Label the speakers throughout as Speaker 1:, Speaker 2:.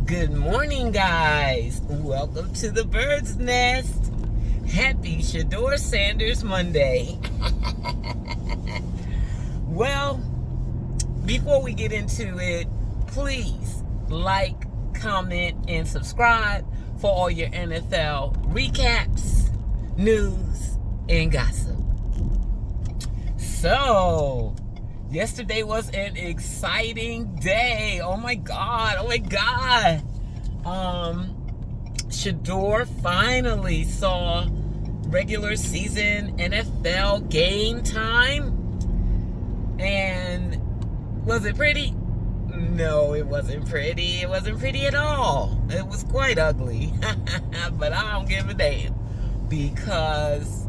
Speaker 1: Good morning, guys. Welcome to the Bird's Nest. Happy Shedeur Sanders Monday. Well, before we get into it, please like, comment, and subscribe for all your NFL recaps, news, and gossip. So, yesterday was an exciting day. Oh my God. Shedeur finally saw regular season NFL game time. And was it pretty? No, it wasn't pretty. It wasn't pretty at all. It was quite ugly. But I don't give a damn, because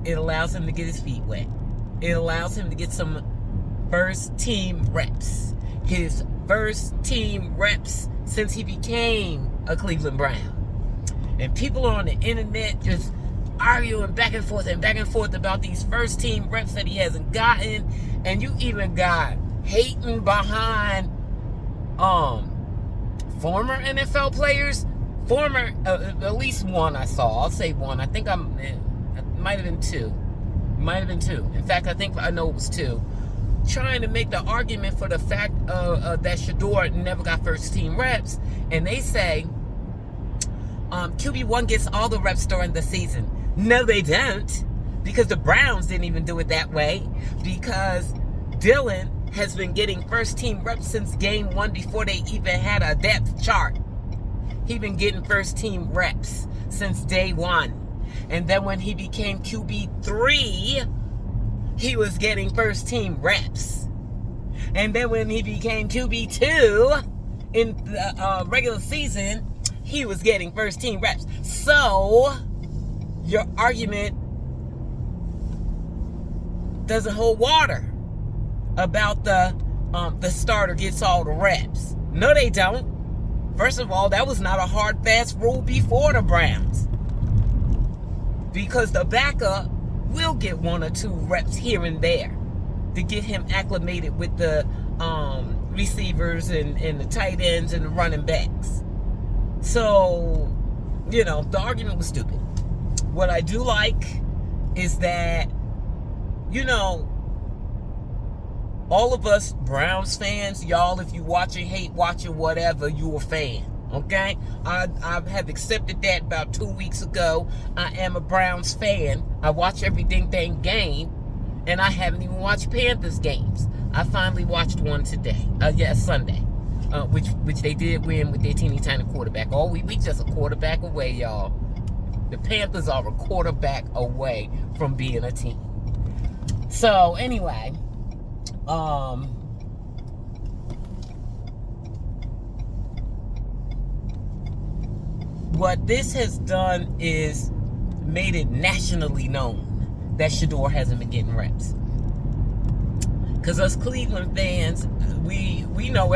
Speaker 1: it allows him to get his feet wet. It allows him to get some first team reps. His first team reps since he became a Cleveland Brown. And people are on the internet just arguing back and forth about these first team reps that he hasn't gotten. And you even got hating behind former NFL players. At least one I saw. I'll say one. I think it might have been two. In fact, I know it was two. Trying to make the argument for the fact that Shedeur never got first team reps. And they say QB1 gets all the reps during the season. No, they don't. Because the Browns didn't even do it that way. Because Dylan has been getting first team reps since game one, before they even had a depth chart. He's been getting first team reps since day one. And then when he became QB3, he was getting first team reps. And then when he became QB2 in the regular season, he was getting first team reps. So your argument doesn't hold water about the starter gets all the reps. No, they don't. First of all, that was not a hard, fast rule before the Browns. Because the backup will get one or two reps here and there to get him acclimated with the receivers and the tight ends and the running backs. So, the argument was stupid. What I do like is that, all of us Browns fans, y'all, if you watching, hate watching, whatever, you a fan. Okay? I have accepted that about 2 weeks ago. I am a Browns fan. I watch every dang game, and I haven't even watched Panthers games. I finally watched one today. Sunday. Which they did win with their teeny tiny quarterback. Oh, we just a quarterback away, y'all. The Panthers are a quarterback away from being a team. So, anyway, what this has done is made it nationally known that Shedeur hasn't been getting reps. Because us Cleveland fans, we know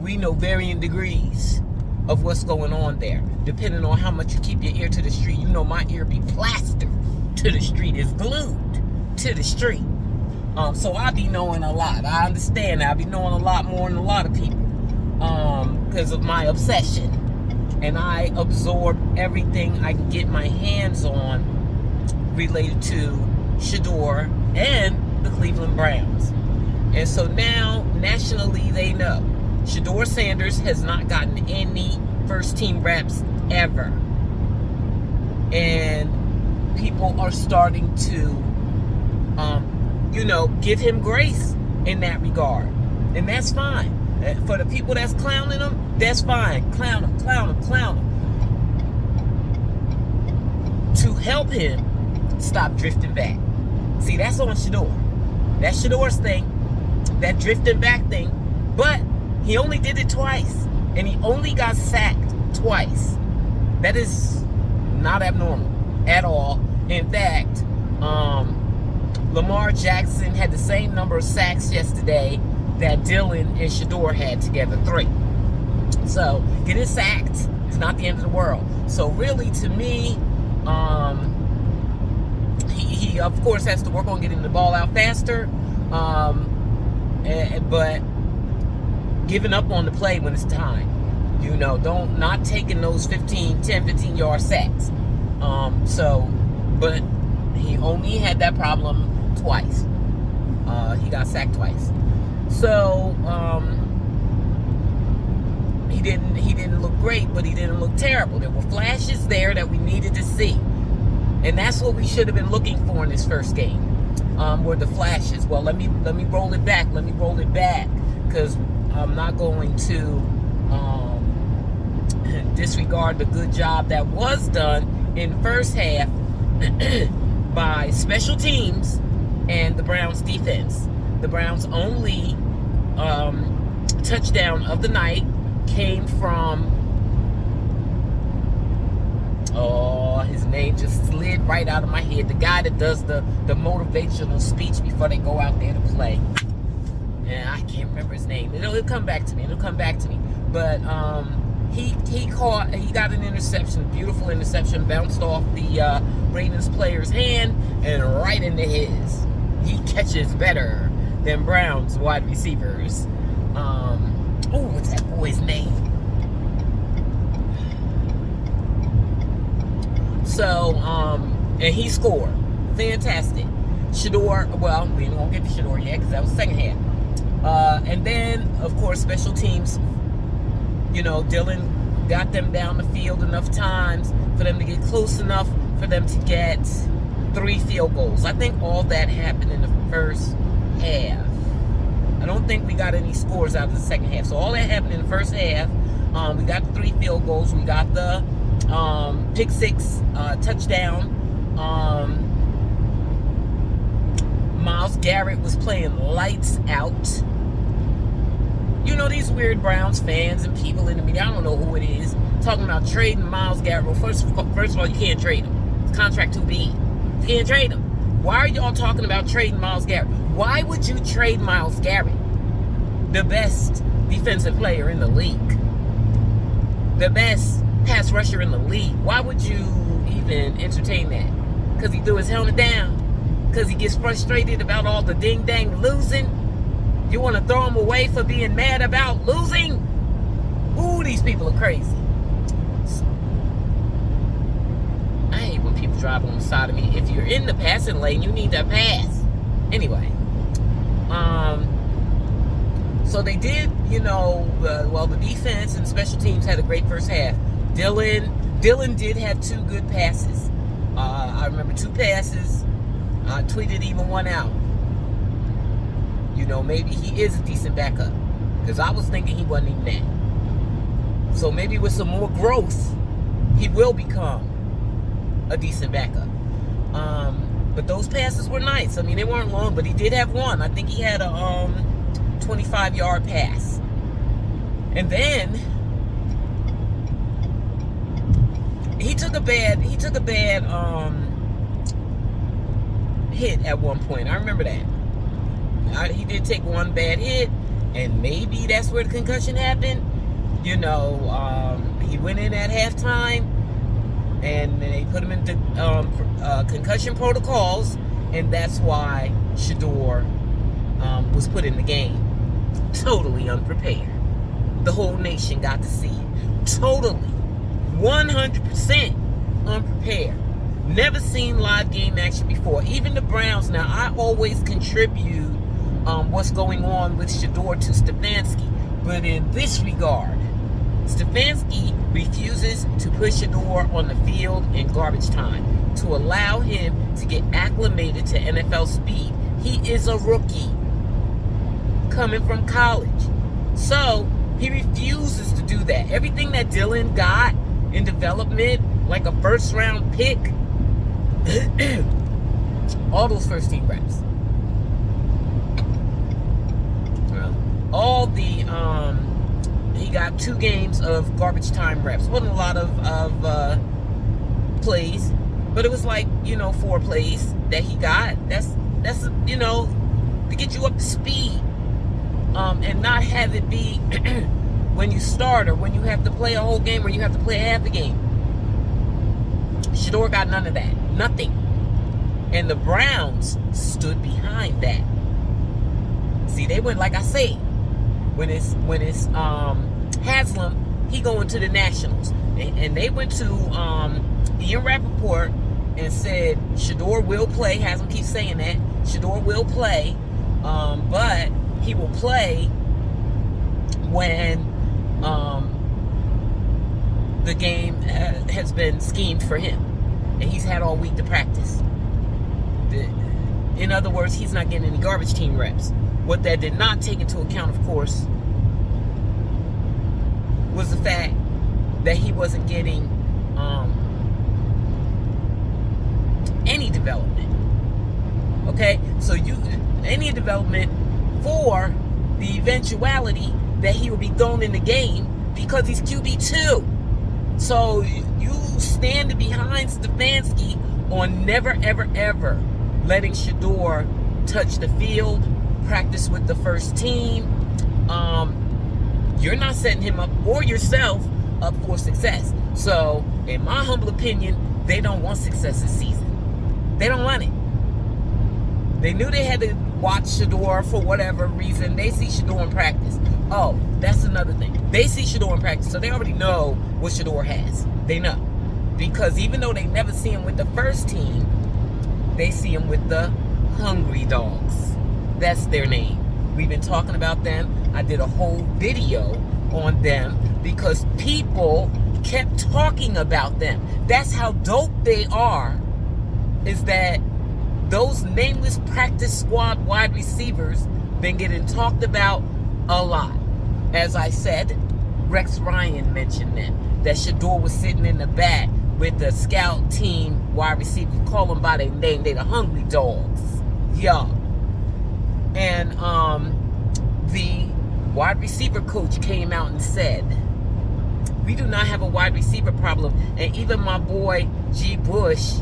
Speaker 1: we know varying degrees of what's going on there. Depending on how much you keep your ear to the street. My ear be plastered to the street, is glued to the street. So I be knowing a lot. I understand that. I be knowing a lot more than a lot of people. Because of my obsession. And I absorb everything I can get my hands on related to Shedeur and the Cleveland Browns. And so now, nationally, they know Shedeur Sanders has not gotten any first team reps ever. And people are starting to, give him grace in that regard. And that's fine. For the people that's clowning him, that's fine. Clown him. To help him stop drifting back. See, that's on Shedeur. That's Shedeur's thing. That drifting back thing. But he only did it twice. And he only got sacked twice. That is not abnormal at all. In fact, Lamar Jackson had the same number of sacks yesterday that Dylan and Shedeur had together, 3. So, getting sacked is not the end of the world. So, really, to me, he of course has to work on getting the ball out faster. But giving up on the play when it's time. You know, not taking those 10, 15 yard sacks. But he only had that problem twice. He got sacked twice. So, he didn't look great, but he didn't look terrible. There were flashes there that we needed to see. And that's what we should have been looking for in this first game. Were the flashes. Well, let me roll it back. Let me roll it back, because I'm not going to disregard the good job that was done in the first half by special teams and the Browns defense. The Browns' only touchdown of the night came from, his name just slid right out of my head. The guy that does the motivational speech before they go out there to play. And I can't remember his name. It'll come back to me. But he got an interception, beautiful interception, bounced off the Ravens player's hand and right into his. He catches better than Browns wide receivers. What's that boy's name? So, and he scored. Fantastic. Shedeur, well, we won't get to Shedeur yet because that was the second half. And then, of course, special teams, you know, Dylan got them down the field enough times for them to get close enough for them to get 3 field goals. I think all that happened in the first half. I don't think we got any scores out of the second half. So all that happened in the first half. We got the 3 field goals. We got the pick 6 touchdown. Myles Garrett was playing lights out. You know, these weird Browns fans and people in the media, I don't know who it is, talking about trading Myles Garrett. Well, first of all, you can't trade him. His contract too big. You can't trade him. Why are y'all talking about trading Myles Garrett? Why would you trade Myles Garrett, the best defensive player in the league, the best pass rusher in the league? Why would you even entertain that? Because he threw his helmet down? Because he gets frustrated about all the ding-dang losing? You want to throw him away for being mad about losing? Ooh, these people are crazy. I hate when people drive on the side of me. If you're in the passing lane, you need to pass. Anyway. So they did, you know, the defense and special teams had a great first half. Dylan did have 2 good passes. I remember 2 passes. I tweeted even one out. You know, maybe he is a decent backup, because I was thinking he wasn't even that. So maybe with some more growth, he will become a decent backup. But those passes were nice. I mean, they weren't long, but he did have one. I think he had a 25-yard pass. And then he took a bad hit at one point. I remember that. He did take one bad hit, and maybe that's where the concussion happened. You know, he went in at halftime, and they put him into concussion protocols, and that's why Shedeur was put in the game. Totally unprepared. The whole nation got to see it. Totally, 100% unprepared. Never seen live game action before. Even the Browns. Now, I always contribute what's going on with Shedeur to Stefanski. But in this regard, Stefanski refuses to put Shedeur on the field in garbage time to allow him to get acclimated to NFL speed. He is a rookie coming from college. So, he refuses to do that. Everything that Dylan got in development, like a first-round pick, all those first-team reps. All the, he got 2 games of garbage time reps. Wasn't a lot of plays, but it was like, you know, 4 plays that he got. That's you know, to get you up to speed, and not have it be when you start or when you have to play a whole game or you have to play half a game. Shedeur got none of that. Nothing. And the Browns stood behind that. See, they went, like I say, Haslam, he going to the Nationals. And they went to Ian Rappaport and said Shedeur will play. Haslam keeps saying that. Shedeur will play, but he will play when the game has been schemed for him. And he's had all week to practice. In other words, he's not getting any garbage team reps. What that did not take into account, of course, was the fact that he wasn't getting any development. Okay? So any development for the eventuality that he will be thrown in the game because he's QB2. So you stand behind Stefanski on never, ever, ever letting Shedeur touch the field, practice with the first team. You're not setting him up or yourself up for success. So, in my humble opinion, they don't want success this season. They don't want it. They knew they had to watch Shedeur for whatever reason. They see Shedeur in practice. Oh, that's another thing. They see Shedeur in practice, so they already know what Shedeur has. They know. Because even though they never see him with the first team, they see him with the Hungry Dogs. That's their name. We've been talking about them. I did a whole video on them because people kept talking about them. That's how dope they are, is that those nameless practice squad wide receivers been getting talked about a lot. As I said, Rex Ryan mentioned them. That Shedeur was sitting in the back with the scout team wide receivers. Call them by their name. They the Hungry Dogs. Yeah. And the wide receiver coach came out and said, we do not have a wide receiver problem. And even my boy G. Bush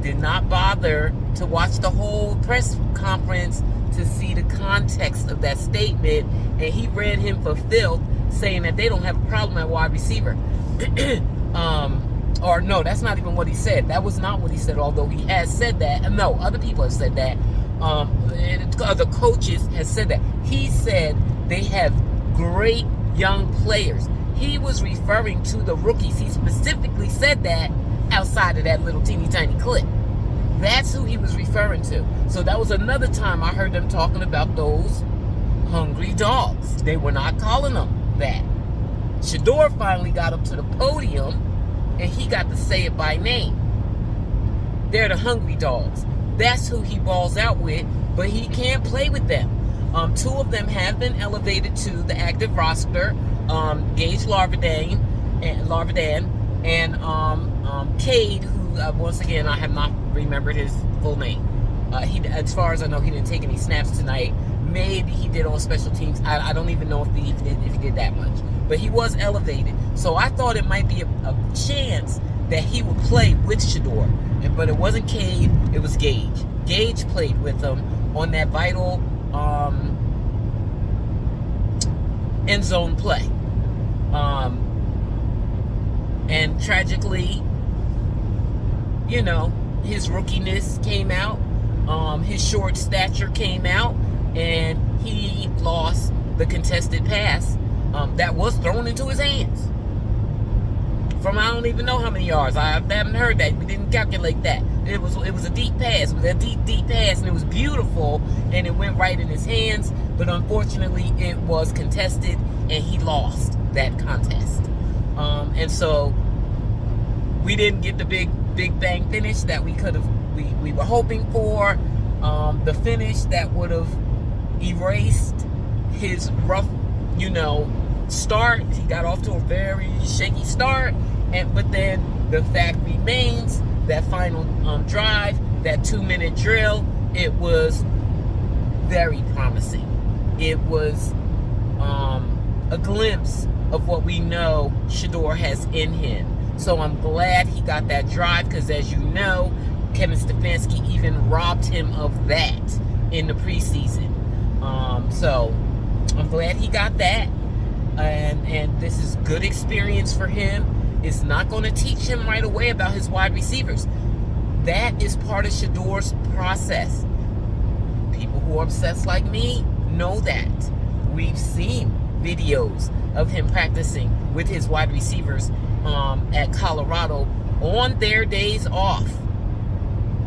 Speaker 1: did not bother to watch the whole press conference to see the context of that statement. And he ran him for filth, saying that they don't have a problem at wide receiver. Or no, that's not even what he said. That was not what he said, although he has said that. No, other people have said that. Other coaches have said that. He said they have great young players. He was referring to the rookies. He specifically said that outside of that little teeny tiny clip. That's who he was referring to. So that was another time I heard them talking about those Hungry Dogs. They were not calling them that. Shedeur finally got up to the podium and he got to say it by name. They're the Hungry Dogs. That's who he balls out with, but he can't play with them. Two of them have been elevated to the active roster. Gage Larvadan and Cade, who once again I have not remembered his full name. As far as I know, he didn't take any snaps tonight. Maybe he did on special teams. I don't even know if he did that much. But he was elevated. So I thought it might be a chance that he would play with Shedeur. But it wasn't Cade, it was Gage. Gage played with him on that vital end zone play. And tragically, his rookiness came out. His short stature came out. And he lost the contested pass that was thrown into his hands. From I don't even know how many yards. I haven't heard that. We didn't calculate that. It was a deep pass. It was a deep pass, and it was beautiful, and it went right in his hands. But unfortunately, it was contested, and he lost that contest. And so we didn't get the big bang finish that we were hoping for. The finish that would have erased his rough, start. He got off to a very shaky start, but then the fact remains that final drive, that 2-minute drill, it was very promising. It was a glimpse of what we know Shedeur has in him. So I'm glad he got that drive, because as you know, Kevin Stefanski even robbed him of that in the preseason. So I'm glad he got that. And this is good experience for him. It's not going to teach him right away about his wide receivers. That is part of Shedeur's process. People who are obsessed like me know that. We've seen videos of him practicing with his wide receivers at Colorado on their days off,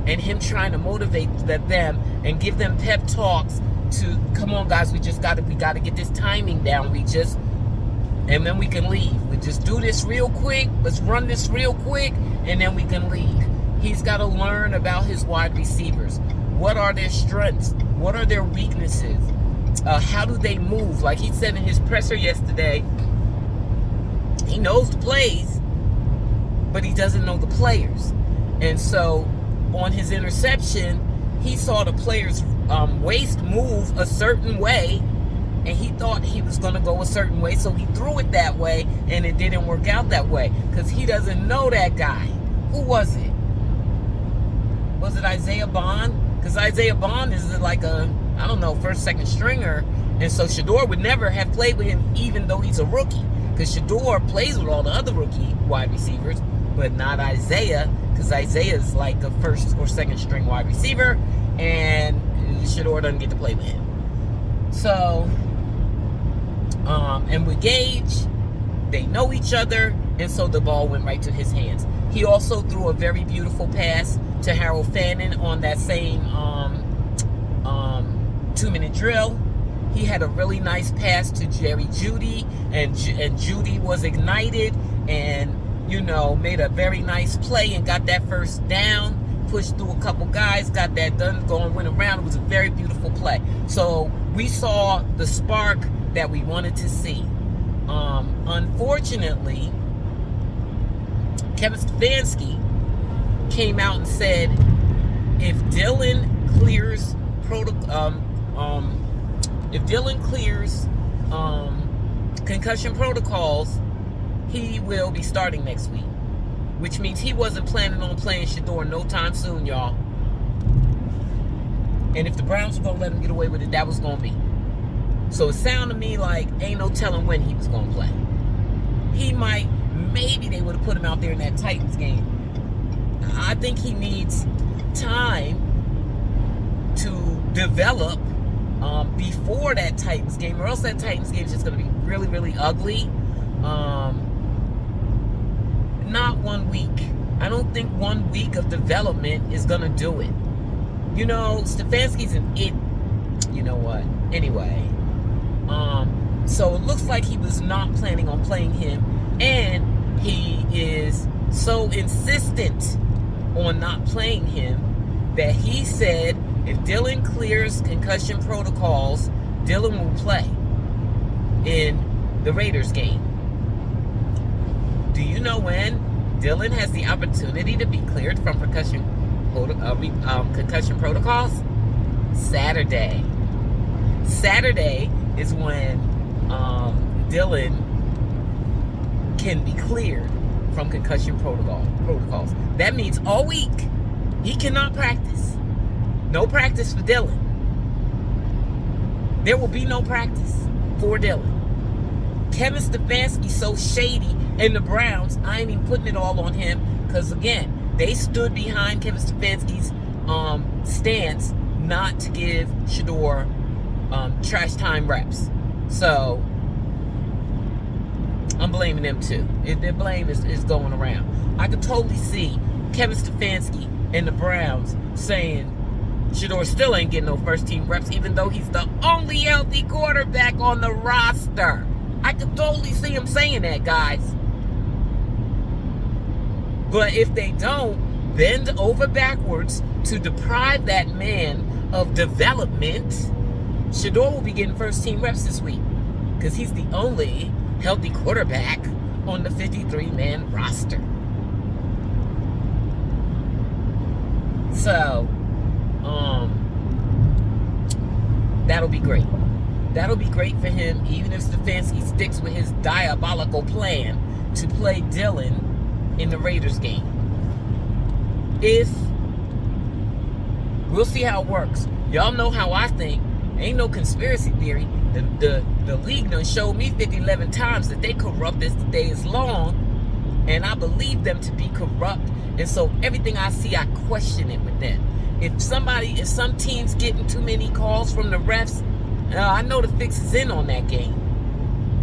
Speaker 1: and him trying to motivate them and give them pep talks to, come on guys, we got to get this timing down. And then we can leave. We just do this real quick. Let's run this real quick, and then we can leave. He's got to learn about his wide receivers. What are their strengths? What are their weaknesses? How do they move? Like he said in his presser yesterday, he knows the plays, but he doesn't know the players. And so on his interception, he saw the players' waist move a certain way, and he thought he was going to go a certain way, so he threw it that way, and it didn't work out that way because he doesn't know that guy. Who was it? Was it Isaiah Bond? Because Isaiah Bond is like I don't know, first, second stringer, and so Shedeur would never have played with him even though he's a rookie, because Shedeur plays with all the other rookie wide receivers, but not Isaiah, because Isaiah is like a first or second string wide receiver, and Shedeur doesn't get to play with him. So, and with Gage, they know each other, and so the ball went right to his hands. He also threw a very beautiful pass to Harold Fannin on that same 2-minute drill. He had a really nice pass to Jerry Jeudy, and Jeudy was ignited and, made a very nice play and got that first down, pushed through a couple guys, got that done, went around. It was a very beautiful play. So we saw the spark that we wanted to see. Unfortunately, Kevin Stefanski came out and said if Dylan clears concussion protocols, he will be starting next week, which means he wasn't planning on playing Shedeur no time soon, y'all. And if the Browns were going to let him get away with it, that was going to be. So it sounded to me like ain't no telling when he was going to play. Maybe they would have put him out there in that Titans game. I think he needs time to develop before that Titans game, or else that Titans game is just going to be really, really ugly. Not 1 week. I don't think 1 week of development is going to do it. Stefanski's an it. You know what? Anyway. So it looks like he was not planning on playing him, and he is so insistent on not playing him that he said if Dylan clears concussion protocols, Dylan will play in the Raiders game. Do you know when Dylan has the opportunity to be cleared from concussion protocols? Saturday. Saturday is when Dylan can be cleared from concussion protocols. That means all week he cannot practice. No practice for Dylan. There will be no practice for Dylan. Kevin Stefanski's so shady, and the Browns, I ain't even putting it all on him, because again, they stood behind Kevin Stefanski's stance not to give Shedeur trash time reps. So I'm blaming them too. Their blame is going around. I could totally see Kevin Stefanski and the Browns saying Shedeur still ain't getting no first team reps, even though he's the only healthy quarterback on the roster. I could totally see him saying that, guys. But if they don't bend over backwards to deprive that man of development, Shedeur will be getting first team reps this week, because he's the only healthy quarterback on the 53-man roster. So, that'll be great. That'll be great for him, even if Stefanski sticks with his diabolical plan to play Dylan in the Raiders game. We'll see how it works. Y'all know how I think. Ain't no conspiracy theory. The league done showed me 50-11 times that they corrupt as the day is long, and I believe them to be corrupt. And so everything I see, I question it with them. If some teams getting too many calls from the refs, I know the fix is in on that game.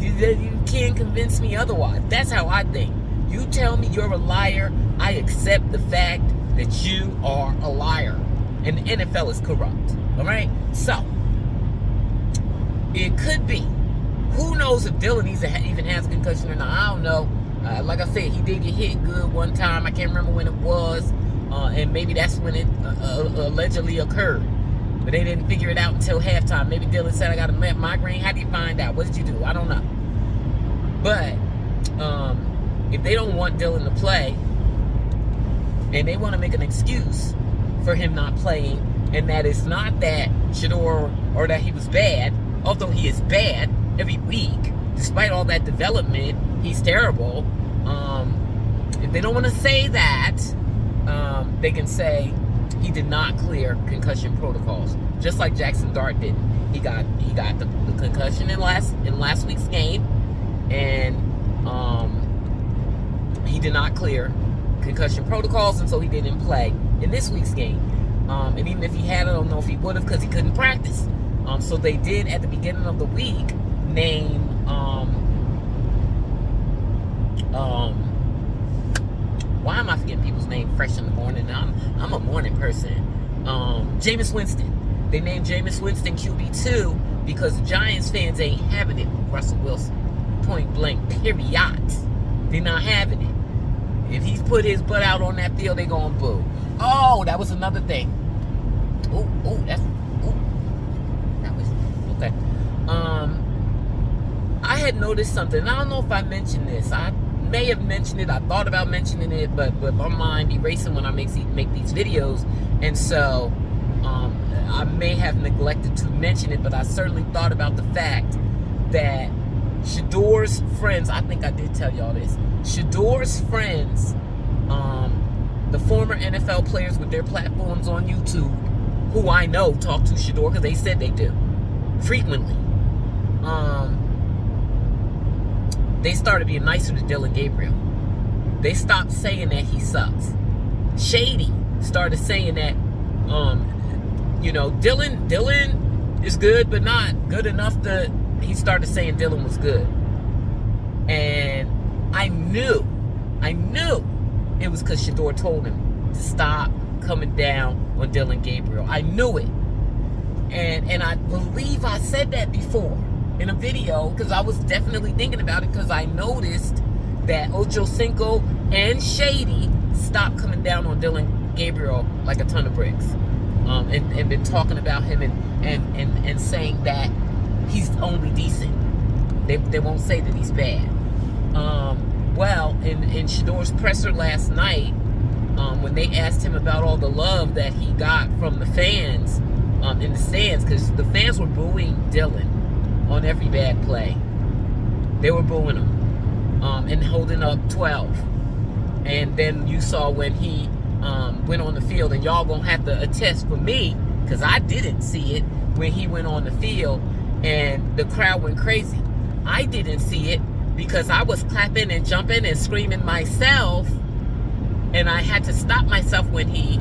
Speaker 1: You can't convince me otherwise. That's how I think. You tell me you're a liar, I accept the fact that you are a liar. And the NFL is corrupt. All right? So, it could be. Who knows if Dylan even has a concussion or not? I don't know. Like I said, he did get hit good one time. I can't remember when it was. And maybe that's when it allegedly occurred. But they didn't figure it out until halftime. Maybe Dylan said, I got a migraine. How did you find out? What did you do? I don't know. But if they don't want Dylan to play, and they want to make an excuse for him not playing, and that it's not that Shedeur or that he was bad, although he is bad every week, despite all that development, he's terrible. If they don't want to say that, they can say he did not clear concussion protocols, just like Jackson Dart did. He got the concussion in last week's game, and he did not clear concussion protocols, and so he didn't play in this week's game. And even if he had, I don't know if he would have, because he couldn't practice. So they did at the beginning of the week name why am I forgetting people's name fresh in the morning? I'm a morning person. Jameis Winston. They named Jameis Winston QB2 because the Giants fans ain't having it with Russell Wilson. Point blank, period. They're not having it. If he's put his butt out on that field, they gonna boo. Oh, that was another thing. That was okay. I had noticed something. I don't know if I mentioned this. I may have mentioned it. I thought about mentioning it, but my mind be racing when I make these videos, and so I may have neglected to mention it. But I certainly thought about the fact that Shedor's friends, I think I did tell y'all this, Shedor's friends, the former NFL players with their platforms on YouTube, who I know talk to Shedeur because they said they do frequently, they started being nicer to Dylan Gabriel. They stopped saying that he sucks. Shady started saying that Dylan is good, but not good enough to. He started saying Dylan was good. And I knew it was because Shedeur told him to stop coming down on Dylan Gabriel. I knew it. And I believe I said that before in a video, because I was definitely thinking about it, because I noticed that Ocho Cinco and Shady stopped coming down on Dylan Gabriel like a ton of bricks. And been talking about him and saying that he's only decent. They won't say that he's bad. Well, in Shedeur's presser last night, when they asked him about all the love that he got from the fans in the stands, because the fans were booing Dylan on every bad play. They were booing him and holding up 12. And then you saw when he went on the field, and y'all gonna have to attest for me, because I didn't see it, when he went on the field and the crowd went crazy. I didn't see it because I was clapping and jumping and screaming myself, and I had to stop myself when he,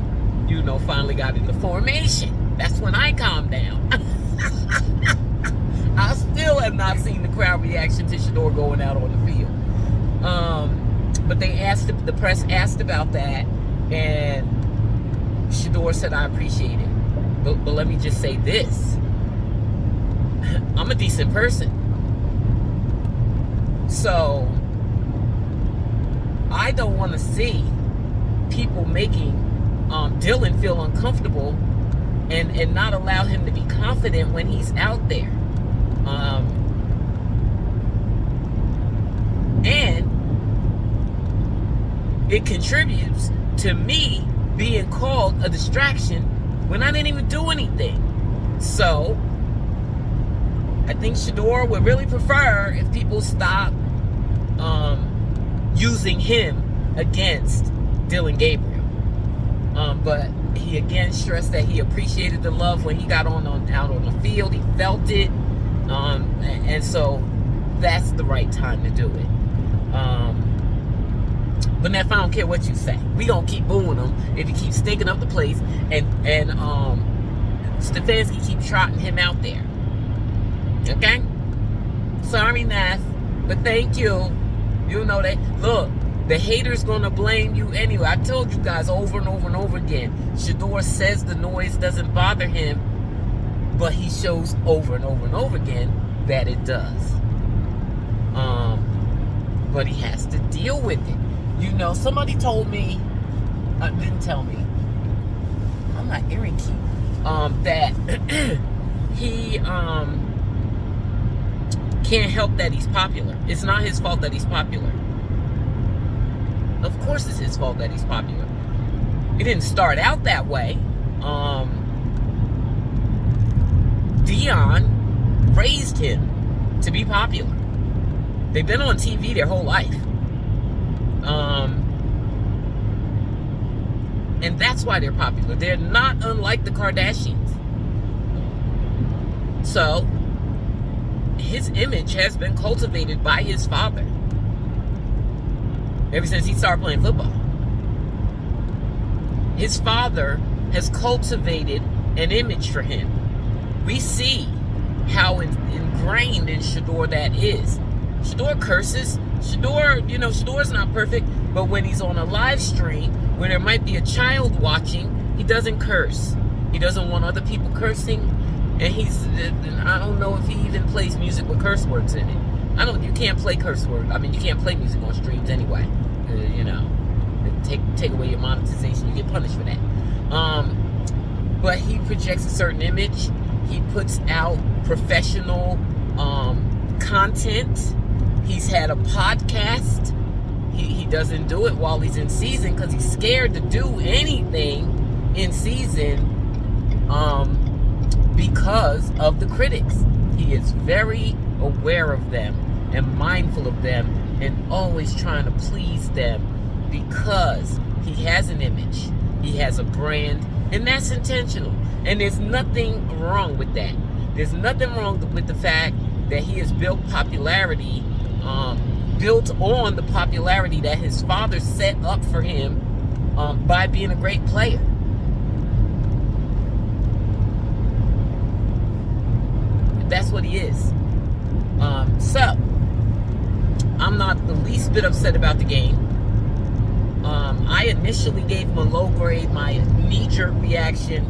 Speaker 1: finally got in the formation. That's when I calmed down. I still have not seen the crowd reaction to Shedeur going out on the field. But the press asked about that, and Shedeur said, I appreciate it. But let me just say this. I'm a decent person. So I don't want to see people making Dylan feel uncomfortable and not allow him to be confident when he's out there. And it contributes to me being called a distraction when I didn't even do anything. So I think Shedeur would really prefer if people stop using him against Dylan Gabriel. But he again stressed that he appreciated the love when he got out on the field. He felt it. And so that's the right time to do it. But if I don't care what you say, we gonna keep booing him if he keeps stinking up the place, and Stefanski keep trotting him out there. Okay? Sorry, Nath. But thank you. You know that. Look, the hater's going to blame you anyway. I told you guys over and over and over again. Shedeur says the noise doesn't bother him, but he shows over and over and over again that it does. But he has to deal with it. You know, somebody told me, didn't tell me, I'm not earring key, that he can't help that he's popular. It's not his fault that he's popular. Of course it's his fault that he's popular. It didn't start out that way. Dion raised him to be popular. They've been on TV their whole life. And that's why they're popular. They're not unlike the Kardashians. So, his image has been cultivated by his father ever since he started playing football. His father has cultivated an image for him. We see how ingrained in Shador that is. Shador curses. Shador's not perfect, but when he's on a live stream where there might be a child watching, he doesn't curse. He doesn't want other people cursing, and I don't know if he even plays music with curse words in it. You can't play curse words. I mean, you can't play music on streams anyway. Take away your monetization, you get punished for that. But he projects a certain image. He puts out professional content. He's had a podcast. He doesn't do it while he's in season because he's scared to do anything in season because of the critics. He is very aware of them and mindful of them and always trying to please them because he has an image. He has a brand, and that's intentional. And there's nothing wrong with that. There's nothing wrong with the fact that he has built popularity, built on the popularity that his father set up for him by being a great player. That's what he is. So, I'm not the least bit upset about the game. I initially gave him a low grade, my knee-jerk reaction,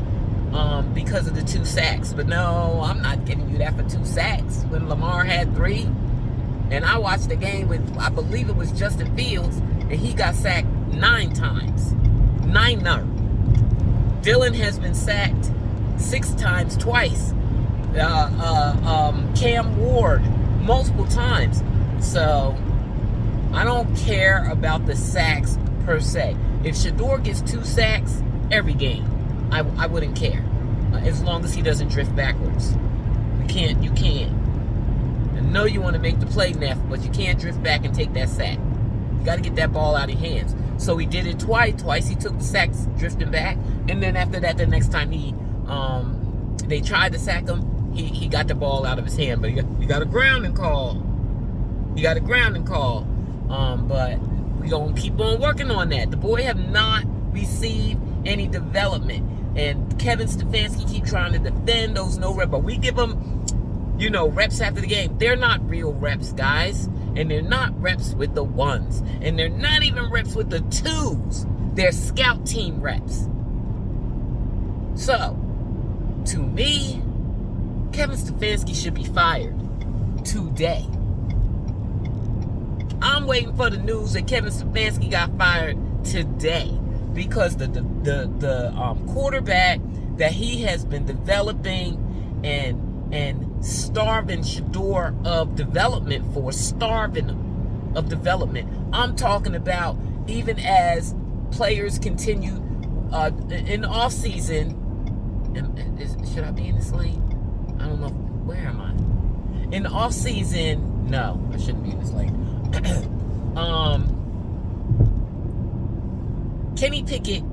Speaker 1: because of the 2 sacks. But no, I'm not giving you that for 2 sacks when Lamar had 3. And I watched the game with, I believe it was Justin Fields, and he got sacked 9 times. 9. Dylan has been sacked 6 times, twice. Cam Ward, multiple times. So, I don't care about the sacks per se. If Shedeur gets 2 sacks every game, I wouldn't care. As long as he doesn't drift backwards. You can't. I know you want to make the play, Neff, but you can't drift back and take that sack. You got to get that ball out of your hands. So he did it twice. Twice he took the sacks drifting back. And then after that, the next time they tried to sack him, he got the ball out of his hand. But he got a grounding call. But we're going to keep on working on that. The boy have not received any development. And Kevin Stefanski keep trying to defend those no reps. But we give them, reps after the game. They're not real reps, guys. And they're not reps with the 1s. And they're not even reps with the 2s. They're scout team reps. So, to me, Kevin Stefanski should be fired today. I'm waiting for the news that Kevin Stefanski got fired today because the quarterback that he has been developing and starving Shedeur of development for, I'm talking about even as players continue in the offseason. Should I be in this lane? I don't know. Where am I? In the offseason, no, I shouldn't be in this lane. Kenny Pickett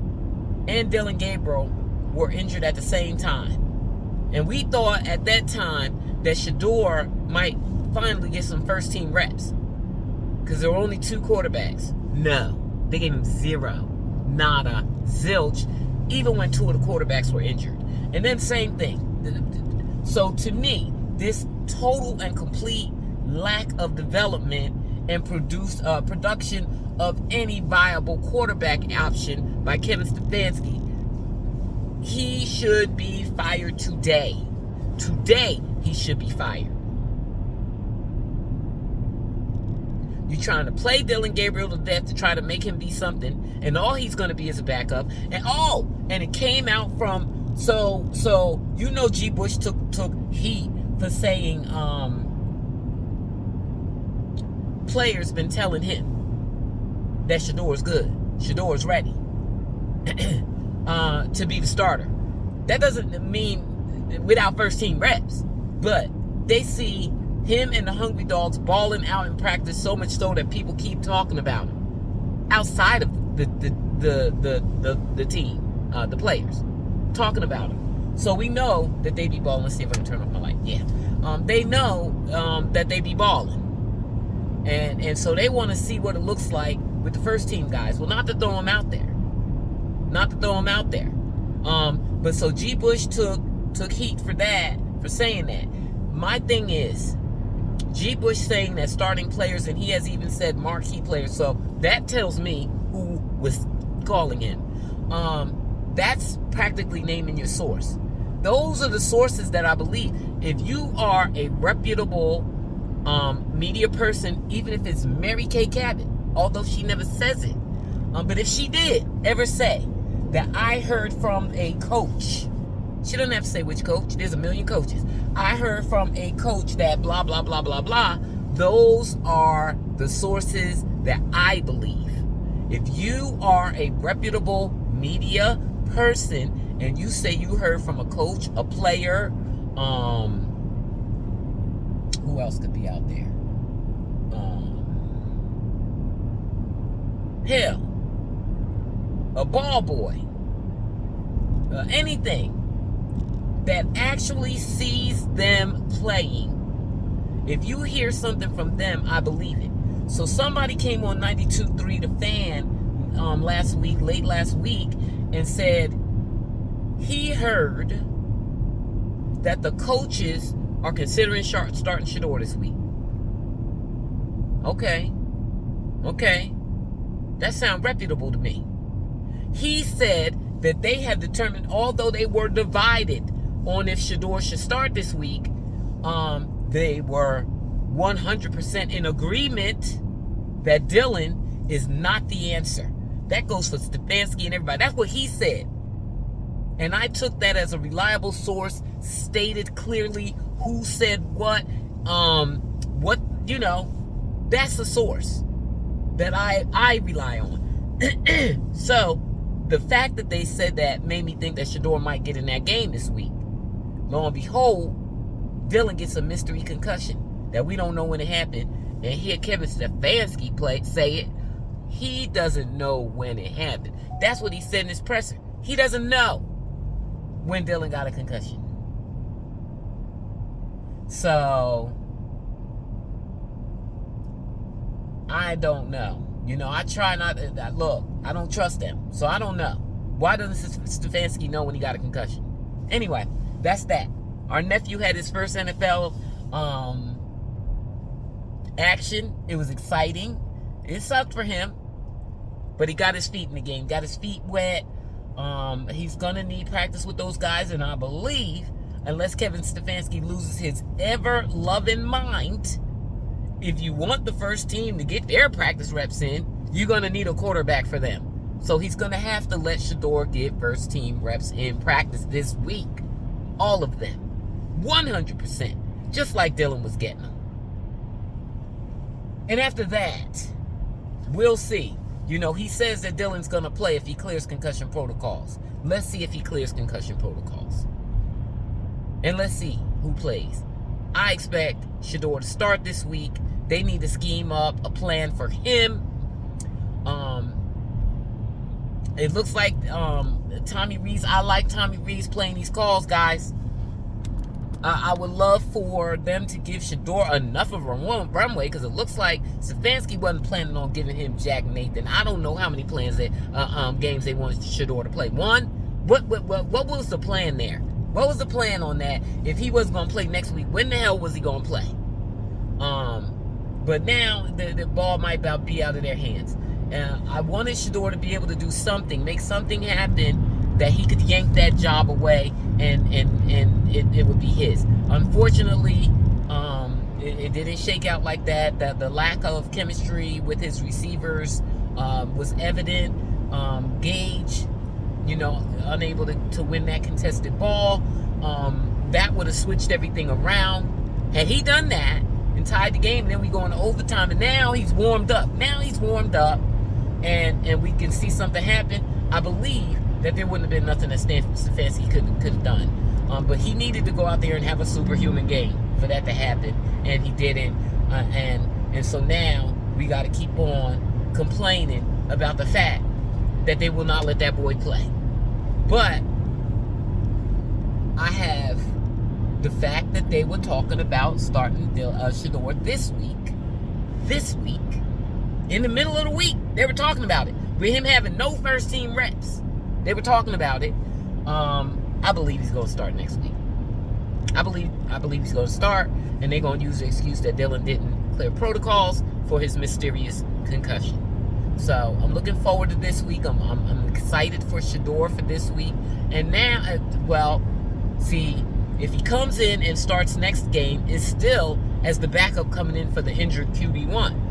Speaker 1: and Dylan Gabriel were injured at the same time. And we thought at that time that Shedeur might finally get some first team reps. Because there were only 2 quarterbacks. No. They gave him 0. Nada. Zilch. Even when 2 of the quarterbacks were injured. And then same thing. So to me, this total and complete lack of development and production of any viable quarterback option by Kevin Stefanski, he should be fired today. Today, he should be fired. You're trying to play Dillon Gabriel to death to try to make him be something, and all he's going to be is a backup. And it came out from so you know G. Bush took heat for saying players been telling him that Shedeur is good, Shedeur is ready to be the starter. That doesn't mean without first team reps, but they see him and the Hungry Dogs balling out in practice so much so that people keep talking about him outside of the team, the players talking about him. So we know that they be balling. Let's see if I can turn off my light. Yeah, they know that they be balling, and so they want to see what it looks like with the first team guys. Well, not to throw them out there, but so G. Bush took heat for that, for saying that. My thing is, G. Bush saying that starting players, and he has even said marquee players, so that tells me who was calling him. That's practically naming your source. Those are the sources that I believe. If you are a reputable media person, even if it's Mary Kay Cabot, although she never says it, but if she did ever say that I heard from a coach, she doesn't have to say which coach. There's a million coaches. I heard from a coach that blah, blah, blah, blah, blah. Those are the sources that I believe. If you are a reputable media person and you say you heard from a coach, a player, who else could be out there? Hell, a ball boy, anything that actually sees them playing. If you hear something from them, I believe it. So somebody came on 92.3 The Fan late last week, and said he heard that the coaches are considering starting Shedeur this week. Okay. That sounds reputable to me. He said that they have determined, although they were divided on if Shedeur should start this week, they were 100% in agreement that Dillon is not the answer. That goes for Stefanski and everybody. That's what he said. And I took that as a reliable source, stated clearly who said what, that's the source that I rely on. So the fact that they said that made me think that Shedeur might get in that game this week. Lo and behold, Dillon gets a mystery concussion that we don't know when it happened. And hear Kevin Stefanski say it. He doesn't know when it happened. That's what he said in his presser. He doesn't know when Dillon got a concussion. So I don't know. I try not to look. I don't trust them, so I don't know. Why doesn't Stefanski know when he got a concussion? Anyway, that's that. Our nephew had his first NFL action. It was exciting. It sucked for him, but he got his feet in the game, got his feet wet. He's gonna need practice with those guys, and I believe, unless Kevin Stefanski loses his ever-loving mind, if you want the first team to get their practice reps in, you're gonna need a quarterback for them. So he's gonna have to let Shedeur get first team reps in practice this week, all of them, 100%, just like Dillon was getting them. And after that, we'll see. He says that Dillon's going to play if he clears concussion protocols. Let's see if he clears concussion protocols. And let's see who plays. I expect Shedeur to start this week. They need to scheme up a plan for him. It looks like Tommy Rees. I like Tommy Rees playing these calls, guys. I would love for them to give Shedeur enough of a runway, because it looks like Stefanski wasn't planning on giving him Jack Nathan. I don't know how many games they wanted Shedeur to play. One, what was the plan there? What was the plan on that? If he wasn't going to play next week, when the hell was he going to play? But now the ball might about be out of their hands. I wanted Shedeur to be able to do something, make something happen that he could yank that job away, and it would be his. Unfortunately, it didn't shake out like that. The lack of chemistry with his receivers was evident. Gage, unable to win that contested ball. That would have switched everything around. Had he done that and tied the game, and then we go into overtime, and now he's warmed up. And we can see something happen. I believe that there wouldn't have been nothing that Stefanski could have done. But he needed to go out there and have a superhuman game for that to happen, and he didn't. And so now we got to keep on complaining about the fact that they will not let that boy play. But I have the fact that they were talking about starting Shedeur this week, in the middle of the week, they were talking about it. With him having no first team reps, they were talking about it. I believe he's going to start next week. I believe he's going to start, and they're going to use the excuse that Dylan didn't clear protocols for his mysterious concussion. So I'm looking forward to this week. I'm excited for Shedeur for this week. And now, see, if he comes in and starts next game, is still as the backup coming in for the injured QB1.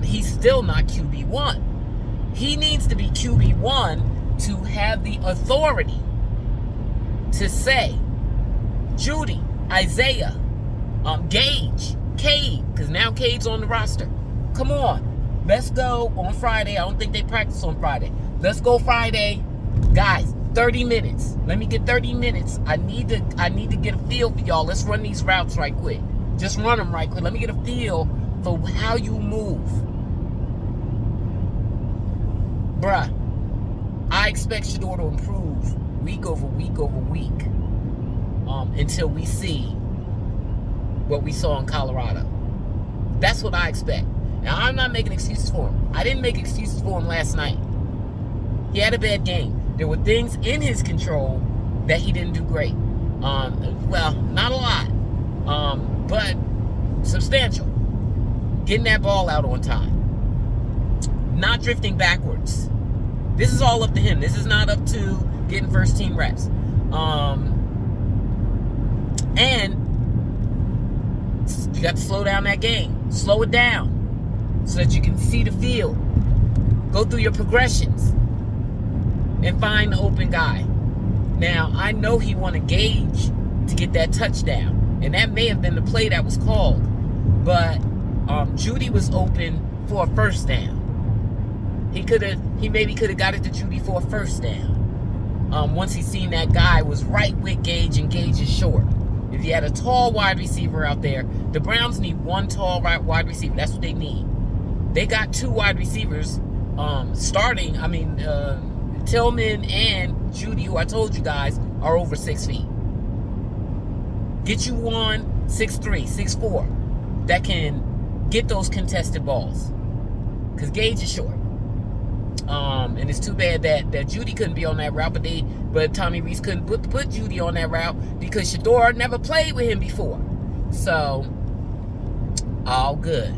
Speaker 1: He's still not QB1. He needs to be QB1 to have the authority to say, Judy, Isaiah, Gage, Cade, because now Cade's on the roster. Come on. Let's go on Friday. I don't think they practice on Friday. Let's go Friday. Guys, 30 minutes. Let me get 30 minutes. I need to get a feel for y'all. Let's run these routes right quick. Just run them right quick. Let me get a feel for how you move. Bruh, I expect Shedeur to improve week over week over week until we see what we saw in Colorado. That's what I expect. Now, I'm not making excuses for him. I didn't make excuses for him last night. He had a bad game. There were things in his control that he didn't do great. Not a lot, but substantial. Getting that ball out on time. Not drifting backwards. This is all up to him. This is not up to getting first team reps. And you got to slow down that game. Slow it down so that you can see the field. Go through your progressions and find the open guy. Now, I know he wanted Gage to get that touchdown, and that may have been the play that was called. But Judy was open for a first down. He maybe could have got it to Judy for a first down. Once he seen that guy was right with Gage, and Gage is short. If you had a tall wide receiver out there, the Browns need one tall wide receiver. That's what they need. They got two wide receivers starting. Tillman and Judy, who I told you guys, are over 6 feet. Get you one 6'3", 6'4", that can get those contested balls. Because Gage is short. And it's too bad that Judy couldn't be on that route, but Tommy Reese couldn't put Judy on that route because Shedeur never played with him before. So, all good.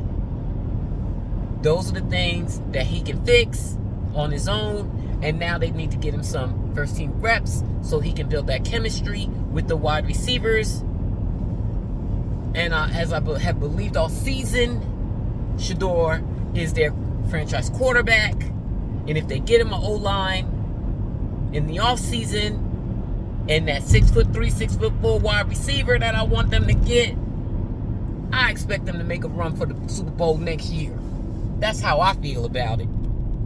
Speaker 1: Those are the things that he can fix on his own, and now they need to get him some first team reps so he can build that chemistry with the wide receivers. And as I have believed all season, Shedeur is their franchise quarterback. And if they get him an O-line in the offseason and that 6'3", 6'4" wide receiver that I want them to get, I expect them to make a run for the Super Bowl next year. That's how I feel about it.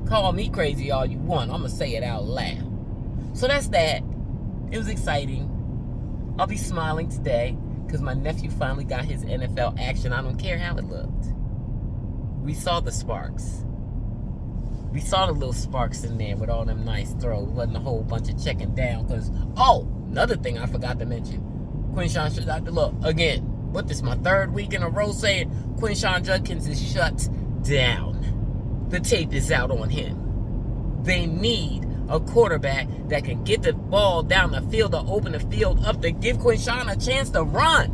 Speaker 1: Call me crazy all you want. I'm going to say it out loud. So that's that. It was exciting. I'll be smiling today because my nephew finally got his NFL action. I don't care how it looked. We saw the sparks. We saw the little sparks in there with all them nice throws. It wasn't a whole bunch of checking down because, another thing I forgot to mention. Quinshon, look, again, this is my third week in a row saying Quinshon Judkins is shut down. The tape is out on him. They need a quarterback that can get the ball down the field or open the field up to give Quinshon a chance to run.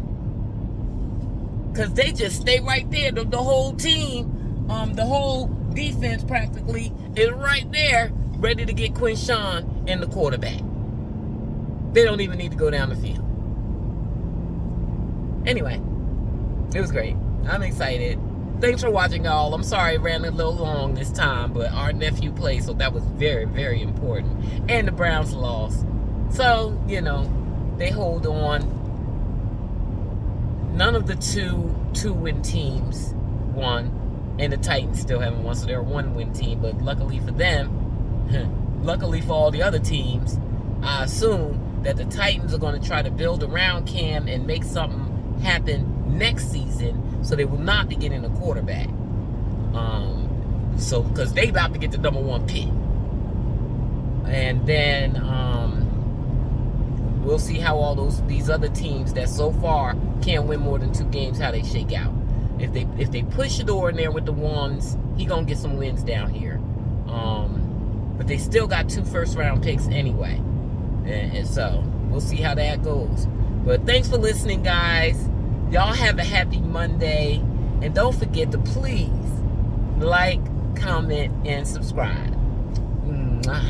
Speaker 1: because they just stay right there. The whole team, the whole defense practically is right there, ready to get Quinshawn and the quarterback. They don't even need to go down the field. Anyway, it was great. I'm excited. Thanks for watching, y'all. I'm sorry it ran a little long this time, but our nephew played, so that was very, very important. And the Browns lost. So, you know, they hold on. None of the two-win teams won, and the Titans still haven't won, so they're a one-win team. But luckily for them, luckily for all the other teams, I assume that the Titans are going to try to build around Cam and make something happen next season, so they will not be getting a quarterback. So because they about to get the #1 pick, and then we'll see how all these other teams that so far can't win more than 2 games, how they shake out. If they push Shedeur in there with the ones, he gonna get some wins down here. But they still got 2 first-round picks anyway, and so we'll see how that goes. But thanks for listening, guys. Y'all have a happy Monday. And don't forget to please like, comment, and subscribe. Mwah.